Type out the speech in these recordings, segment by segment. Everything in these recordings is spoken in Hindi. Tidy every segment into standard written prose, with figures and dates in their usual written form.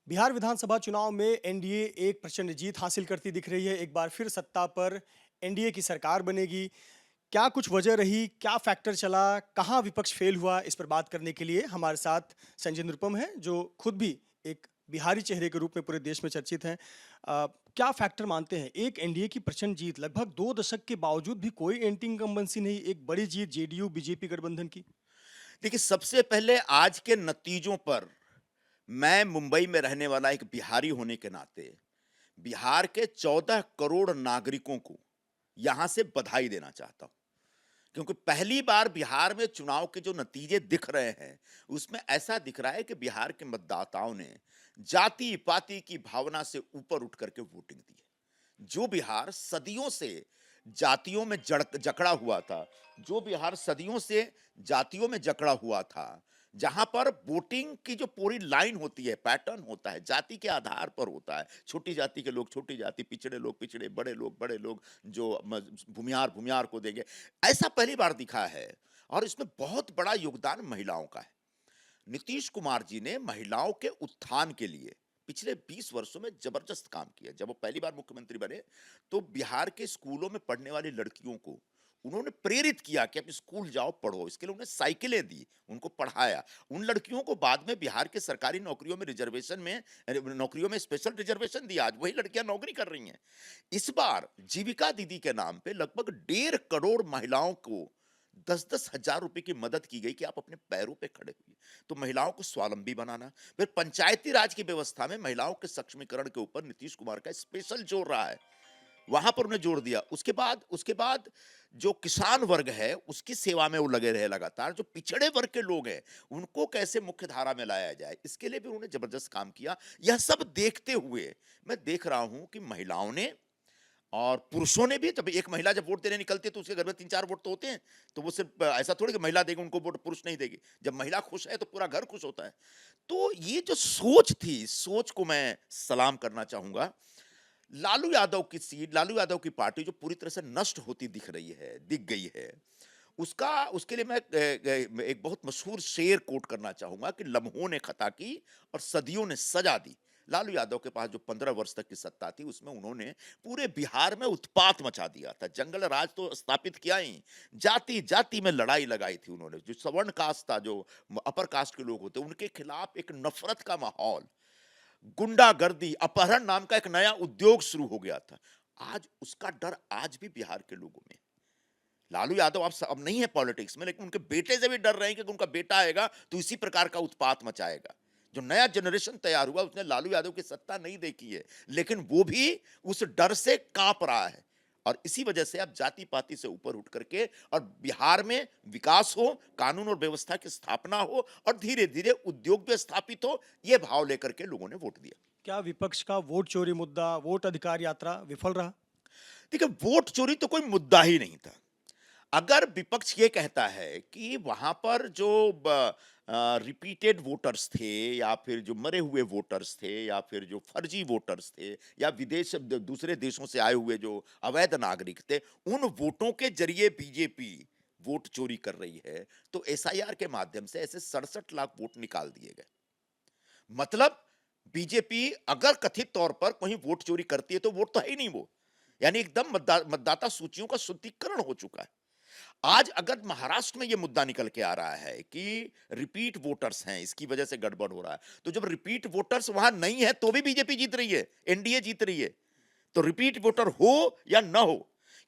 बिहार विधानसभा चुनाव में एनडीए एक प्रचंड जीत हासिल करती दिख रही है। एक बार फिर सत्ता पर एनडीए की सरकार बनेगी। क्या कुछ वजह रही? क्या फैक्टर चला? कहाँ विपक्ष फेल हुआ? इस पर बात करने के लिए हमारे साथ संजय निरुपम हैं, जो खुद भी एक बिहारी चेहरे के रूप में पूरे देश में चर्चित हैं। क्या फैक्टर मानते हैं? एक एनडीए की प्रचंड जीत, लगभग 2 दशक के बावजूद भी कोई एंटी इनकम्बेंसी नहीं, एक बड़ी जीत जेडीयू बीजेपी गठबंधन की। देखिए, सबसे पहले आज के नतीजों पर मैं मुंबई में रहने वाला एक बिहारी होने के नाते बिहार के 14 करोड़ नागरिकों को यहां से बधाई देना चाहता हूं, क्योंकि पहली बार बिहार में चुनाव के जो नतीजे दिख रहे हैं उसमें ऐसा दिख रहा है कि बिहार के मतदाताओं ने जाति पाति की भावना से ऊपर उठ करके वोटिंग दी है। जो बिहार सदियों से जातियों में जकड़ा हुआ था, जो बिहार सदियों से जातियों में जकड़ा हुआ था, जहां पर वोटिंग की जो पूरी लाइन होती है, पैटर्न होता है, जाति के आधार पर होता है। छोटी जाति के लोग छोटी जाति, पिछड़े लोग पिछड़े, बड़े लोग जो भूमिहार भूमिहार को देंगे, ऐसा पहली बार दिखा है। और इसमें बहुत बड़ा योगदान महिलाओं का है। नीतीश कुमार जी ने महिलाओं के उत्थान के लिए पिछले 20 वर्षों में जबरदस्त काम किया। जब वो पहली बार मुख्यमंत्री बने तो बिहार के स्कूलों में पढ़ने वाली लड़कियों को उन्होंने प्रेरित किया कि आप स्कूल जाओ, पढ़ो। इसके लिए उन्हें साइकिलें दी, उनको पढ़ाया। उन लड़कियों को बाद में बिहार के सरकारी नौकरियों में रिजर्वेशन में नौकरियों में स्पेशल रिजर्वेशन दिया। आज वही लड़कियां नौकरी कर रही हैं। इस बार जीविका दीदी के नाम पे लगभग 1.5 करोड़ महिलाओं को 10-10 हजार रुपए की मदद की गई कि आप अपने पैरों पे खड़े हुए। तो महिलाओं को स्वावलंबी बनाना, फिर पंचायती राज की व्यवस्था में महिलाओं के सक्षमीकरण के ऊपर नीतीश कुमार का स्पेशल जोर रहा है, वहां पर उन्हें जोर दिया। उसके बाद जो किसान वर्ग है उसकी सेवा में वो लगे रहे लगातार। जो पिछड़े वर्ग के लोग हैं उनको कैसे मुख्य धारा में लाया जाए, इसके लिए भी उन्होंने जबरदस्त काम किया। यह सब देखते हुए मैं देख रहा हूं कि महिलाओं ने और पुरुषों ने भी, जब एक महिला जब वोट देने निकलती है तो उसके घर में 3-4 वोट तो होते हैं। तो वो सिर्फ ऐसा थोड़ी कि महिला देगी उनको वोट, पुरुष नहीं देगी। जब महिला खुश है तो पूरा घर खुश होता है। तो ये जो सोच थी, इस सोच को मैं सलाम करना चाहूंगा। लालू यादव की पार्टी जो पूरी तरह से नष्ट होती दिख गई है, उसका उसके लिए मैं एक बहुत मशहूर शेर कोट करना चाहूंगा कि लम्हों ने खता की और सदियों ने सजा दी। लालू यादव के पास जो 15 वर्ष तक की सत्ता थी उसमें उन्होंने पूरे बिहार में उत्पात मचा दिया था। जंगल राज तो स्थापित किया ही, जाति जाति में लड़ाई लगाई थी उन्होंने। जो सवर्ण कास्ट था, जो अपर कास्ट के लोग होते, उनके खिलाफ एक नफरत का माहौल, गुंडागर्दी, अपहरण नाम का एक नया उद्योग शुरू हो गया था। आज उसका डर आज भी बिहार के लोगों में। लालू यादव अब नहीं है पॉलिटिक्स में, लेकिन उनके बेटे से भी डर रहे हैं कि उनका बेटा आएगा तो इसी प्रकार का उत्पात मचाएगा। जो नया जनरेशन तैयार हुआ उसने लालू यादव की सत्ता नहीं देखी है, लेकिन वो भी उस डर से कांप रहा है। और इसी वजह से अब जाति पाति से ऊपर उठ करके और बिहार में विकास हो, कानून और व्यवस्था की स्थापना हो और धीरे धीरे उद्योग भी स्थापित हो, यह भाव लेकर के लोगों ने वोट दिया। क्या विपक्ष का वोट चोरी मुद्दा, वोट अधिकार यात्रा विफल रहा? देखिए, वोट चोरी तो कोई मुद्दा ही नहीं था। अगर विपक्ष ये कहता है कि वहां पर जो रिपीटेड वोटर्स थे, या फिर जो मरे हुए वोटर्स थे, या फिर जो फर्जी वोटर्स थे, या दूसरे देशों से आए हुए जो अवैध नागरिक थे, उन वोटों के जरिए बीजेपी वोट चोरी कर रही है, तो एसआईआर के माध्यम से ऐसे 67 लाख वोट निकाल दिए गए। मतलब बीजेपी अगर कथित तौर पर कहीं वोट चोरी करती है तो वोट तो है ही नहीं वो। यानी एकदम मतदाता सूचियों का शुद्धिकरण हो चुका है। आज अगर महाराष्ट्र में यह मुद्दा निकल के आ रहा है कि रिपीट वोटर्स हैं, इसकी वजह से गड़बड़ हो रहा है, तो जब रिपीट वोटर्स वहां नहीं है तो भी बीजेपी जीत रही है, एनडीए जीत रही है। तो रिपीट वोटर हो या ना हो,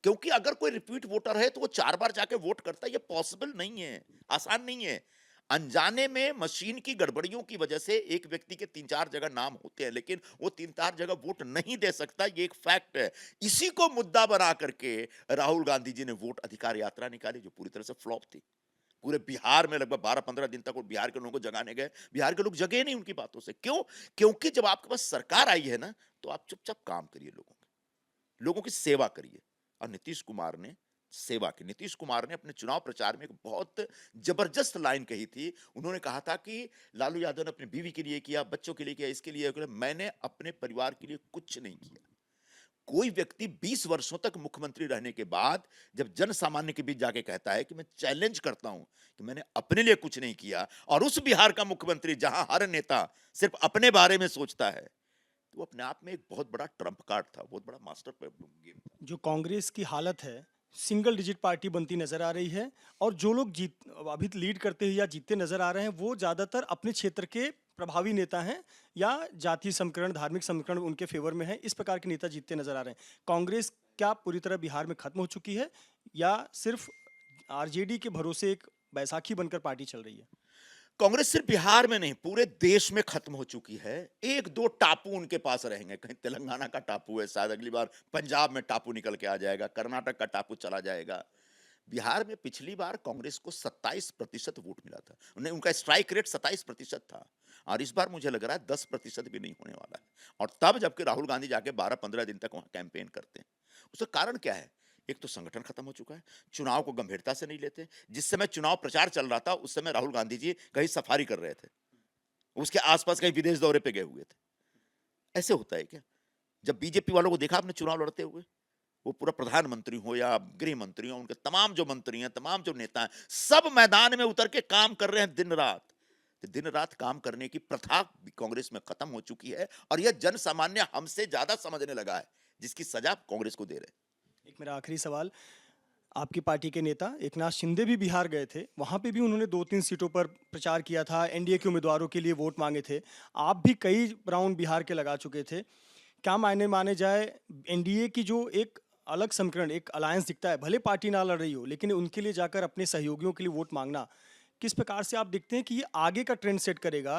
क्योंकि अगर कोई रिपीट वोटर है तो वो 4 बार जाके वोट करता है, ये पॉसिबल नहीं है, आसान नहीं है। अनजाने में मशीन की गड़बड़ियों की वजह से एक व्यक्ति के 3-4 जगह नाम होते हैं, लेकिन वो 3-4 जगह वोट नहीं दे सकता, ये एक फैक्ट है। इसी को मुद्दा बना करके राहुल गांधी जी ने वोट अधिकार यात्रा निकाली, जो पूरी तरह से फ्लॉप थी। पूरे बिहार में लगभग 12-15 दिन तक वो बिहार के लोगों को जगाने गए, बिहार के लोग जगे नहीं उनकी बातों से। क्यों? क्योंकि जब आपके पास सरकार आई है ना, तो आप चुपचाप काम करिए, लोगों की सेवा करिए। और नीतीश कुमार ने सेवा की। नीतीश कुमार ने अपने चुनाव प्रचार में एक बहुत जबरदस्त लाइन कही थी। उन्होंने कहा था कि लालू यादव ने अपनी बीवी के लिए किया, बच्चों के लिए किया, इसके लिए किया। मैंने अपने परिवार के लिए कुछ नहीं किया। कोई व्यक्ति 20 वर्षों तक मुख्यमंत्री रहने के बाद जब जन सामान्य के बीच जाके कहता है कि मैं चैलेंज करता हूं कि मैंने अपने लिए कुछ नहीं किया, और उस बिहार का मुख्यमंत्री जहां हर नेता सिर्फ अपने बारे में सोचता है, तो वो अपने आप में एक बहुत बड़ा ट्रम्प कार्ड था, बहुत बड़ा मास्टर गेम था। जो कांग्रेस की हालत है, सिंगल डिजिट पार्टी बनती नजर आ रही है, और जो लोग जीत अभी लीड करते हुए या जीतते नजर आ रहे हैं वो ज्यादातर अपने क्षेत्र के प्रभावी नेता हैं या जातीय समीकरण, धार्मिक समीकरण उनके फेवर में है। इस प्रकार के नेता जीतते नजर आ रहे हैं। कांग्रेस क्या पूरी तरह बिहार में खत्म हो चुकी है या सिर्फ आरजेडी के भरोसे एक बैसाखी बनकर पार्टी चल रही है? कांग्रेस सिर्फ बिहार में नहीं, पूरे देश में खत्म हो चुकी है। एक दो टापू उनके पास रहेंगे, कहीं तेलंगाना का टापू है, शायद अगली बार पंजाब में टापू निकल के आ जाएगा, कर्नाटक का टापू चला जाएगा। बिहार में पिछली बार कांग्रेस को 27% वोट मिला था, उन्हें उनका स्ट्राइक रेट 27% था, और इस बार मुझे लग रहा है 10% भी नहीं होने वाला है। और तब जबकि राहुल गांधी जाके 12-15 दिन तक वहां कैंपेन करते हैं। उसका कारण क्या है? एक तो संगठन खत्म हो चुका है, चुनाव को गंभीरता से नहीं लेते। जिस समय चुनाव प्रचार चल रहा था उस समय राहुल गांधी जी कहीं सफारी कर रहे थे, उसके आसपास कहीं विदेश दौरे पे गए हुए थे। ऐसे होता है क्या? जब बीजेपी वालों को देखा आपने चुनाव लड़ते हुए, वो पूरा प्रधानमंत्री हो या गृह मंत्री हो, उनके तमाम जो मंत्री हैं, तमाम जो नेता हैं, सब मैदान में उतर के काम कर रहे हैं दिन रात। तो दिन रात काम करने की प्रथा कांग्रेस में खत्म हो चुकी है, और यह जन सामान्य हमसे ज्यादा समझने लगा है, जिसकी सजा कांग्रेस को दे रहे हैं। एक मेरा आखिरी सवाल, आपकी पार्टी के नेता एकनाथ शिंदे भी बिहार गए थे, वहां पे भी उन्होंने 2-3 सीटों पर प्रचार किया था, एनडीए के उम्मीदवारों के लिए वोट मांगे थे। आप भी कई राउंड बिहार के लगा चुके थे। क्या मायने माने जाए एनडीए की जो एक अलग समीकरण, एक अलायंस दिखता है, भले पार्टी ना लड़ रही हो लेकिन उनके लिए जाकर अपने सहयोगियों के लिए वोट मांगना, किस प्रकार से आप देखते हैं कि ये आगे का ट्रेंड सेट करेगा?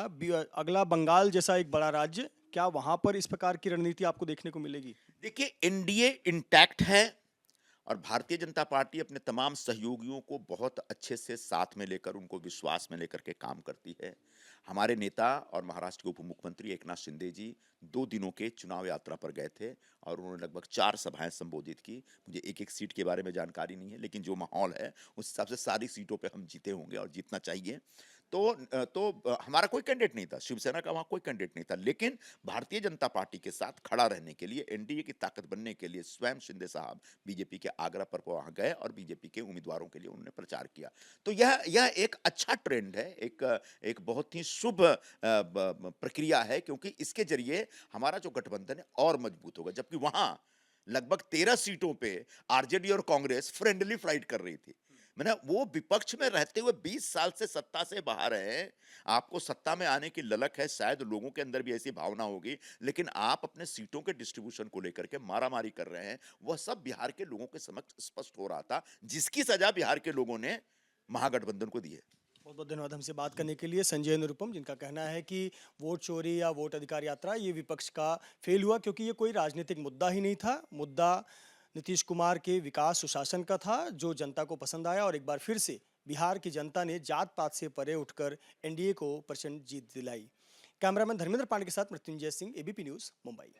अगला बंगाल जैसा एक बड़ा राज्य, क्या वहां पर इस प्रकार की रणनीति आपको देखने को मिलेगी? देखिए, एनडीए इंटैक्ट है, और भारतीय जनता पार्टी अपने तमाम सहयोगियों को बहुत अच्छे से साथ में लेकर, उनको विश्वास में लेकर के काम करती है। हमारे नेता और महाराष्ट्र के उप मुख्यमंत्री एकनाथ शिंदे जी 2 दिनों के चुनाव यात्रा पर गए थे, और उन्होंने लगभग 4 सभाएं संबोधित की। मुझे एक एक सीट के बारे में जानकारी नहीं है, लेकिन जो माहौल है उस हिसाब से सारी सीटों पे हम जीते होंगे और जीतना चाहिए। हमारा कोई कैंडिडेट नहीं था, शिवसेना का वहां कोई कैंडिडेट नहीं था, लेकिन भारतीय जनता पार्टी के साथ खड़ा रहने के लिए, एनडीए की ताकत बनने के लिए स्वयं शिंदे साहब बीजेपी के आग्रह पर वहां गए और बीजेपी के उम्मीदवारों के लिए उन्होंने प्रचार किया। तो यह एक अच्छा ट्रेंड है, एक बहुत ही शुभ प्रक्रिया है, क्योंकि इसके जरिए हमारा जो गठबंधन है और मजबूत होगा। जबकि वहां लगभग 13 सीटों पे आरजेडी और कांग्रेस फ्रेंडली फाइट कर रही थी। मैंने वो विपक्ष में रहते हुए 20 साल से सत्ता से बाहर हैं, आपको सत्ता में आने की ललक है, शायद लोगों के अंदर भी ऐसी भावना होगी, लेकिन आप अपने सीटों के डिस्ट्रीब्यूशन को लेकर के मारामारी कर रहे हैं। वह सब बिहार के लोगों के समक्ष स्पष्ट हो रहा था, जिसकी सजा बिहार के लोगों ने महागठबंधन को दी है। बहुत बहुत धन्यवाद हमसे बात करने के लिए संजय निरुपम, जिनका कहना है कि वोट चोरी या वोट अधिकार यात्रा ये विपक्ष का फेल हुआ, क्योंकि ये कोई राजनीतिक मुद्दा ही नहीं था। मुद्दा नीतीश कुमार के विकास सुशासन का था, जो जनता को पसंद आया, और एक बार फिर से बिहार की जनता ने जात पात से परे उठकर एनडीए को प्रचंड जीत दिलाई। कैमरामैन धर्मेंद्र पांडे के साथ मृत्युंजय सिंह, एबीपी न्यूज, मुंबई।